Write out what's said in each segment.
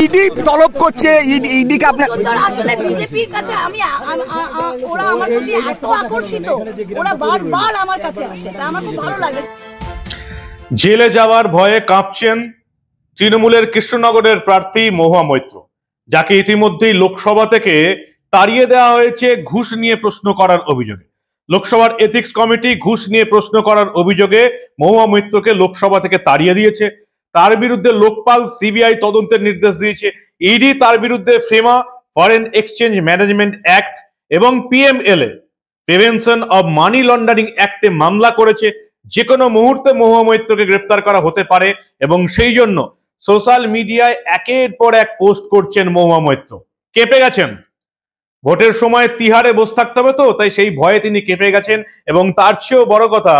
ED তলব করছে, ইডিকে আপনার আসলে বিজেপির কাছে আমি ওরা আমার প্রতি এত আকর্ষিত, ওরা বারবার আমার কাছে আসে, তা আমার খুব ভালো লাগে। জেলে যাওয়ার ভয়ে কাঁপছেন তৃণমূলের কৃষ্ণনগরের প্রার্থী মহুয়া মৈত্র, যাকে ইতিমধ্যেই লোকসভা থেকে তাড়িয়ে দেওয়া হয়েছে ঘুষ নিয়ে প্রশ্ন করার অভিযোগে। লোকসভার এথিক্স কমিটি ঘুষ নিয়ে প্রশ্ন করার অভিযোগে মহুয়া মৈত্রকে লোকসভা থেকে তাড়িয়ে দিয়েছে। তার বিরুদ্ধে লোকপাল সিবিআই তদন্তের নির্দেশ দিয়েছে। ইডি তার বিরুদ্ধে FEMA, foreign exchange management act এবং PMLA, prevention of money laundering অ্যাক্টে মামলা করেছে। যে কোনো মুহূর্তে মহুয়া মৈত্রকে গ্রেপ্তার করা হতে পারে এবং সেই জন্য সোশ্যাল মিডিয়ায় একের পর এক পোস্ট করছেন মহুয়া মৈত্র। কেঁপে গেছেন, ভোটের সময় তিহারে বসে থাকতে হবে তো, তাই সেই ভয়ে তিনি কেঁপে গেছেন। এবং তার চেয়েও বড় কথা,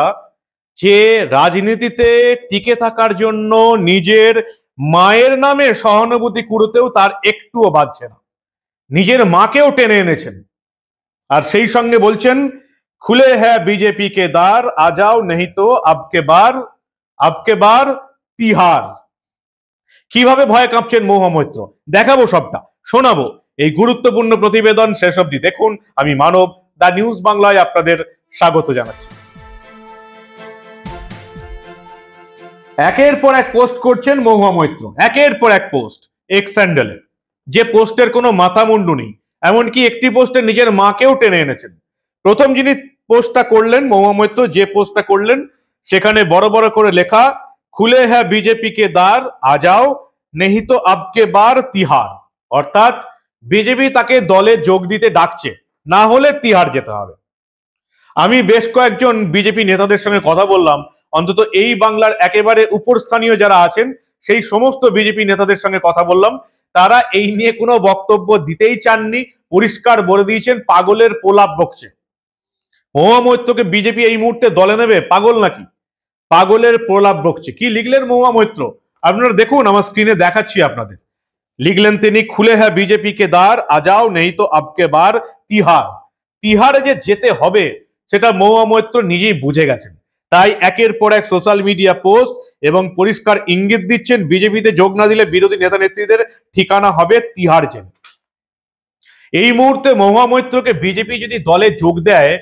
যে রাজনীতিতে টিকে থাকার জন্য নিজের মায়ের নামে সহানুভূতি কুড়োতেও তার একটুও বাজছে না, নিজের মাকেও টেনে এনেছেন। আর সেই সঙ্গে বলছেন, খুলে হ্যাঁ বিজেপি কে দ্বার, আ যাও নেহি তো আবকে বার তিহার। কিভাবে ভয়ে কাঁপছেন মহুয়া মৈত্র দেখাবো, সবটা শোনাবো। এই গুরুত্বপূর্ণ প্রতিবেদন শেষ অবধি দেখুন। আমি মানব, দা নিউজ বাংলায় আপনাদের স্বাগত জানাচ্ছি। একের পর এক পোস্ট করছেন মহুয়া মৈত্র, একের পর এক পোস্ট এক্স স্যান্ডেলে, যে পোস্টের কোনো মাথা মুন্ডু নেই। এমনকি একটি পোস্টে নিজের মাকেও টেনে এনেছেন। প্রথম যিনি পোস্টটা করলেন মহুয়া মৈত্র, যে পোস্টটা করলেন সেখানে বড় বড় করে লেখা, খুলে হ্যাঁ বিজেপি কে দ্বার, আ যাও নেহি তো আবকে বার তিহার। অর্থাৎ বিজেপি তাকে দলে যোগ দিতে ডাকছে, না হলে তিহার যেতে হবে। আমি বেশ কয়েকজন বিজেপি নেতাদের সঙ্গে কথা বললাম, অন্তত এই বাংলার একেবারে উপরস্থানীয় যারা আছেন সেই সমস্ত বিজেপি নেতাদের সঙ্গে কথা বললাম। তারা এই নিয়ে কোনো বক্তব্য দিতেই চাননি, পরিষ্কার বলে দিয়েছেন পাগলের প্রলাপ বকছে। মহুয়া মৈত্রকে বিজেপি এই মুহূর্তে দলে নেবে, পাগল নাকি? পাগলের প্রলাপ বকছে। কি লিখলেন মহুয়া মৈত্র আপনারা দেখুন, আমার স্ক্রিনে দেখাচ্ছি আপনাদের। লিখলেন তিনি, খুলে হ্যাঁ বিজেপি কে দ্বার, আ যাও নেই তো আবকে বার তিহার। তিহারে যে যেতে হবে সেটা মহুয়া মৈত্র নিজেই বুঝে গেছেন। তাই একের পর এক সোশ্যাল মিডিয়া পোস্ট এবং পরিষ্কার ইঙ্গিত দিচ্ছেন, বিজেপিতে যোগ না দিলে বিরোধী নেতা নেত্রীদের ঠিকানা হবে তিহার জেল। এই মুহূর্তে মহুয়া মৈত্রকে বিজেপি যদি দলে যোগ দেয়,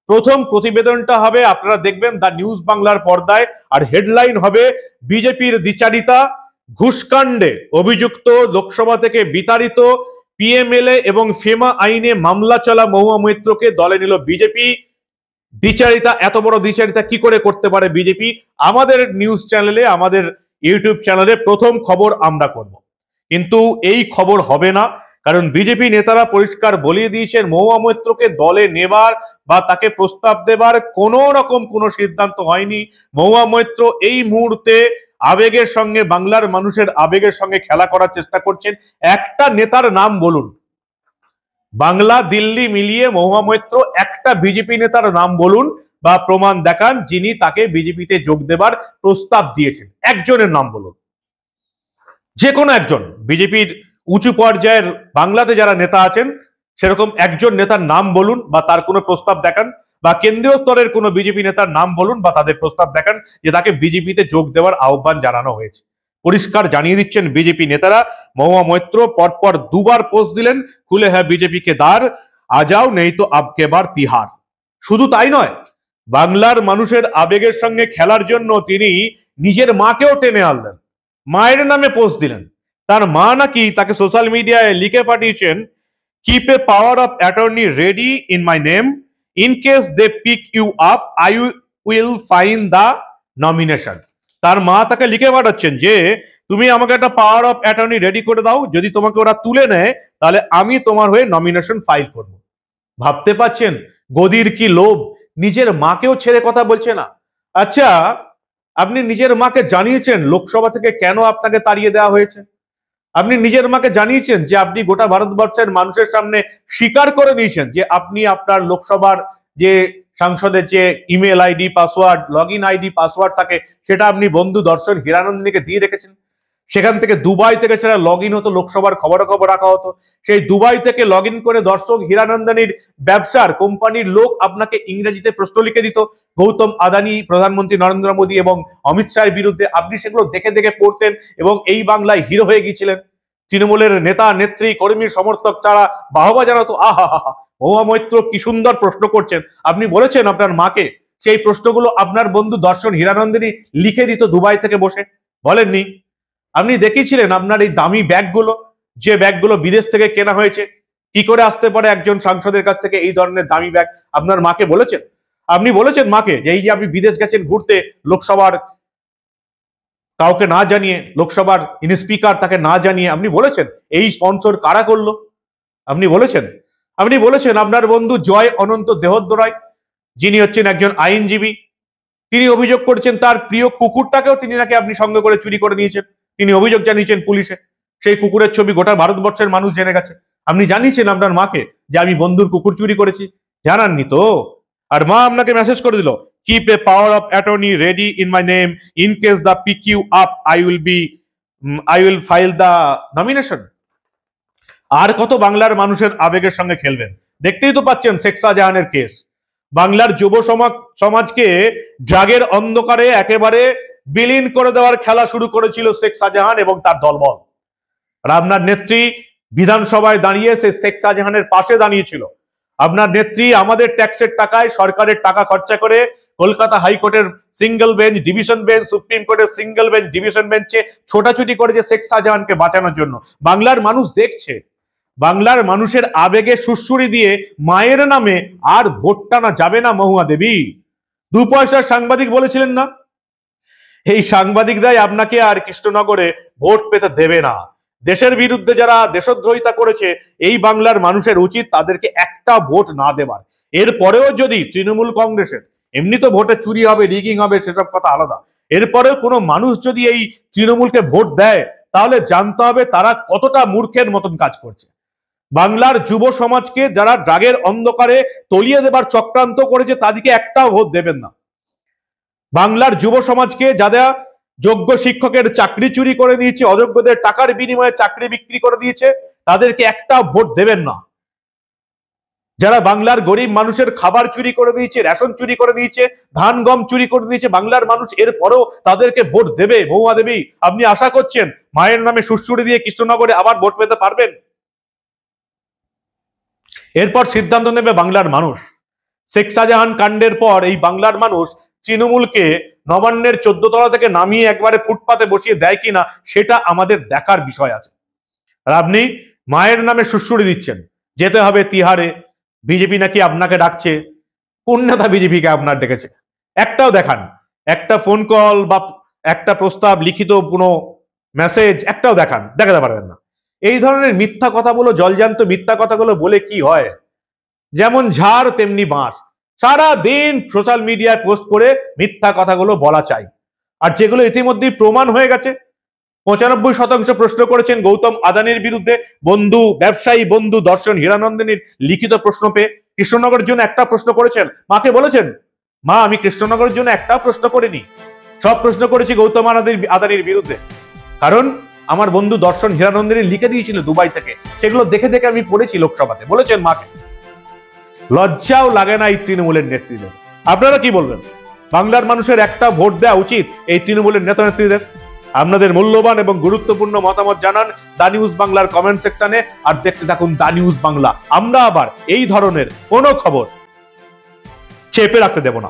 প্রথম প্রতিবেদনটা হবে আপনারা দেখবেন দা নিউজ বাংলার পর্দায়, আর হেডলাইন হবে, বিজেপির দ্বিচারিতা, ঘুষকাণ্ডে অভিযুক্ত, লোকসভা থেকে বিতাড়িত, পিএমএলএ এবং ফেমা আইনে মামলা চলা মহুয়া মৈত্রকে দলে নিল বিজেপি। দ্বিচারিতা, এত বড় দ্বিচারিতা কি করে করতে পারে বিজেপি? আমাদের নিউজ চ্যানেলে, আমাদের ইউটিউব চ্যানেলে প্রথম খবর আমরা করব, কিন্তু এই খবর হবে না। কারণ বিজেপি নেতারা পরিষ্কার বলিয়ে দিয়েছেন, মহুয়া মৈত্রকে দলে নেবার বা তাকে প্রস্তাব দেবার কোন রকম কোনো সিদ্ধান্ত হয়নি। মহুয়া মৈত্র এই মুহূর্তে আবেগের সঙ্গে, বাংলার মানুষের আবেগের সঙ্গে খেলা করার চেষ্টা করছেন। একটা নেতার নাম বলুন, বাংলা দিল্লি মিলিয়ে মহুয়া মৈত্র একটা বিজেপি নেতার নাম বলুন বা প্রমাণ দেখান যিনি তাকে বিজেপিতে যোগ দেবার প্রস্তাব দিয়েছেন। একজনের নাম বলুন, যে কোনো একজন বিজেপির উঁচু পর্যায়ের বাংলাতে যারা নেতা আছেন সেরকম একজন নেতার নাম বলুন বা তার কোনো প্রস্তাব দেখান, বা কেন্দ্রীয় স্তরের কোনো বিজেপি নেতার নাম বলুন বা তাদের প্রস্তাব দেখান যে তাকে বিজেপিতে যোগ দেওয়ার আহ্বান জানানো হয়েছে। পরিষ্কার জানিয়ে দিচ্ছেন বিজেপি নেতারা। মহুয়া মৈত্র পরপর দুবার পোস্ট দিলেন, খুলে হ্যাঁ বিজেপি কে দ্বার, আ যাও নেই তো আবকে বার তিহার। শুধু তাই নয়, বাংলার মানুষের আবেগের সঙ্গে খেলার জন্য তিনি নিজের মাকেও টেনে আনলেন, মায়ের নামে পোস্ট দিলেন। তার মা নাকি তাকে সোশ্যাল মিডিয়ায় লিখে পাঠিয়েছেন, keep a power of attorney ready in my name, in case they pick you up I will file the nomination. তার মা তাকে লিখে পাঠাচ্ছেন যে তুমি আমাকে একটা পাওয়ার অফ অ্যাটর্নি রেডি করে দাও, যদি তোমাকে ওরা তুলে নেয় তাহলে আমি তোমার হয়ে নমিনেশন ফাইল করব। ভাবতে পাচ্ছেন গদির কি লোভ, নিজের মাকেও ছেড়ে কথা বলছে না। আচ্ছা, আপনি নিজের মাকে জানিয়েছেন লোকসভা থেকে কেন আপনাকে তাড়িয়ে দেওয়া হয়েছে? আপনি নিজের মাকে জানিয়েছেন যে আপনি গোটা ভারতবর্ষের মানুষের সামনে স্বীকার করে নিয়েছেন যে আপনি আপনার লোকসভার যে সাংসদের যে email ID password, log in ID password থাকে সেটা আপনি বন্ধু দর্শন হীরানন্দিনীকে দিয়ে রেখেছেন। সেখান থেকে দুবাই থেকে সেটা লগ ইন হতো, লোকসভার খবরাখবর রাখা হতো। সেই দুবাই থেকে লগ ইন করে দর্শক হীরানন্দিনীর ব্যবসার কোম্পানির লোক আপনাকে ইংরেজিতে প্রশ্ন লিখে দিত গৌতম আদানি, প্রধানমন্ত্রী নরেন্দ্র মোদী এবং অমিত শাহের বিরুদ্ধে। আপনি সেগুলো দেখে দেখে পড়তেন এবং এই বাংলায় হিরো হয়ে গিয়েছিলেন। তৃণমূলের নেতা নেত্রী কর্মী সমর্থক ছাড়া বাহবা জানাতো। আহা হা হা, মহুয়া মৈত্র কি সুন্দর প্রশ্ন করছেন। আপনি বলেছেন আপনার মাকে সেই প্রশ্নগুলো আপনার বন্ধু দর্শন হীরানন্দিনী লিখে দিত দুবাই থেকে বসে? বলেননি? আপনি দেখিয়েছিলেন আপনার এই দামি ব্যাগগুলো, যে ব্যাগগুলো বিদেশ থেকে কেনা হয়েছে, কি করে আসতে পারে একজন সাংসদের কাছ থেকে এই ধরনের দামি ব্যাগ? আপনার মাকে বলেছেন? আপনি বলেছেন মাকে যে এই যে আপনি বিদেশ গেছেন ঘুরতে, লোকসভার কাউকে না জানিয়ে, লোকসভার স্পিকার তাকে না জানিয়ে, আপনি বলেছেন এই স্পন্সর কারা করলো? আপনি বলেছেন? আপনি বলেছেন আপনার বন্ধু জয় অনন্ত দেহোদ্দরায়, যিনি হচ্ছেন একজন আইনজীবী, তিনি অভিযোগ করছেন তার প্রিয় কুকুরটাকেও তিনি নাকি আপনি সঙ্গে করে চুরি করে নিয়েছেন। তিনি অভিযোগ জানিয়েছেন পুলিশে। সেই কুকুরের ছবি গোটা ভারতবর্ষের মানুষ জেনে গেছে। আপনি জানিয়েছেন আপনার মাকে যে আমি বন্ধুর কুকুর চুরি করেছি? জানাননি তো। আর মা আপনাকে মেসেজ করে দিল, keep a power of attorney ready in my name in case the pick you up I will file the nomination. আর কত বাংলার মানুষের আবেগের সঙ্গে খেলবেন? দেখতেই তো পাচ্ছেন শেখ শাহজাহানের কেস। বাংলার যুব সমাজকে ড্রাগের অন্ধকারে একেবারে বিলীন করে দেওয়ার খেলা শুরু করেছিল শেখ শাহজাহান এবং তার দলবল। আর আপনার নেত্রী বিধানসভায় দাঁড়িয়ে সে শেখ শাহজাহানের পাশে দাঁড়িয়েছিল। আপনার নেত্রী আমাদের ট্যাক্সের টাকায়, সরকারের টাকা খরচা করে কলকাতা হাইকোর্টের single bench, division bench, supreme কোর্টের সিঙ্গেল বেঞ্চ, ডিভিশন বেঞ্চে ছোটাছুটি করেছে শেখ শাহজাহানকে বাঁচানোর জন্য। বাংলার মানুষ দেখছে। বাংলার মানুষের আবেগে সুরসুরি দিয়ে মায়ের নামে আর ভোট টানা যাবে না মহুয়া দেবী। 2 পয়সার সাংবাদিক বলেছিলেন না? এই সাংবাদিকরাই আপনাকে আর কৃষ্ণনগরে ভোট পেতে দেবে না। দেশের বিরুদ্ধে যারা দেশদ্রোহিতা করেছে, এই বাংলার মানুষের উচিত তাদেরকে একটা ভোট না দেবার। এরপরেও যদি তৃণমূল কংগ্রেসের, এমনি তো ভোটে চুরি হবে, রিগিং হবে, সেসব কথা আলাদা, এরপরেও কোনো মানুষ যদি এই তৃণমূলকে ভোট দেয়, তাহলে জানতে হবে তারা কতটা মূর্খের মতন কাজ করছে। বাংলার যুব সমাজকে যারা ড্রাগের অন্ধকারে তলিয়ে দেবার চক্রান্ত করেছে, তাদেরকে একটাও ভোট দেবেন না। বাংলার যুব সমাজকে যারা যোগ্য শিক্ষকের চাকরি চুরি করে দিয়েছে, অযোগ্যদের টাকার বিনিময়ে চাকরি বিক্রি করে দিয়েছে, তাদেরকে একটা ভোট দেবেন না। যারা বাংলার গরিব মানুষের খাবার চুরি করে দিয়েছে, রেশন চুরি করে দিয়েছে, ধান গম চুরি করে দিয়েছে, বাংলার মানুষ এরপরও তাদেরকে ভোট দেবে। মহুয়া দেবী, আপনি আশা করছেন মায়ের নামে সুরসুরি দিয়ে কৃষ্ণনগরে আবার ভোট পেতে পারবেন? এরপর সিদ্ধান্ত নেবে বাংলার মানুষ। শেখ শাহজাহান কাণ্ডের পর এই বাংলার মানুষ তৃণমূলকে নবান্নের 14 তলা থেকে নামিয়ে একবারে ফুটপাতে বসিয়ে দেয় কিনা, সেটা আমাদের দেখার বিষয় আছে। আর আপনি মায়ের নামে সুরসুরি দিচ্ছেন, যেতে হবে তিহারে, বিজেপি নাকি আপনাকে ডাকছে। কোন নেতা বিজেপিকে আপনার ডেকেছে? একটাও দেখান, একটা ফোন কল বা একটা প্রস্তাব, লিখিত কোনো মেসেজ একটাও দেখান, দেখাতে পারবেন না। এই ধরনের মিথ্যা কথাগুলো, জলজান্ত মিথ্যা কথাগুলো বলে কি হয়? যেমন ঝাড় তেমনি বাঁশ। সারা দিন সোশ্যাল মিডিয়ায় পোস্ট করে মিথ্যা কথাগুলো বলা চাই। আর যেগুলো ইতিমধ্যেই প্রমাণ হয়ে গেছে। 95% প্রশ্ন করেছেন গৌতম আদানির বিরুদ্ধে, বন্ধু ব্যবসায়ী বন্ধু দর্শন হীরানন্দিনীর লিখিত প্রশ্ন পেয়ে। কৃষ্ণনগরের জন্য একটা প্রশ্ন করেছেন, মাকে বলেছেন মা আমি কৃষ্ণনগরের জন্য একটা প্রশ্ন করিনি, সব প্রশ্ন করেছি গৌতম আদানির বিরুদ্ধে। কারণ আমার বন্ধু দর্শন হীরানন্দিনী লিখে দিয়েছিল দুবাই থেকে, সেগুলো দেখে দেখে আমি পড়েছি লোকসভাতে। বলেছেন মাকে। লজ্জাও লাগে না এই তৃণমূলের নেত্রীদের? আপনারা কি বলবেন? বাংলার মানুষের একটা ভোট দেওয়া উচিত এই তৃণমূলের নেতা নেত্রীদের। আপনাদের মূল্যবান এবং গুরুত্বপূর্ণ মতামত জানান দা নিউজ বাংলার কমেন্ট সেকশনে। আর দেখতে থাকুন দা নিউজ বাংলা। আমরা আবার এই ধরনের কোনো খবর চেপে রাখতে দেব না।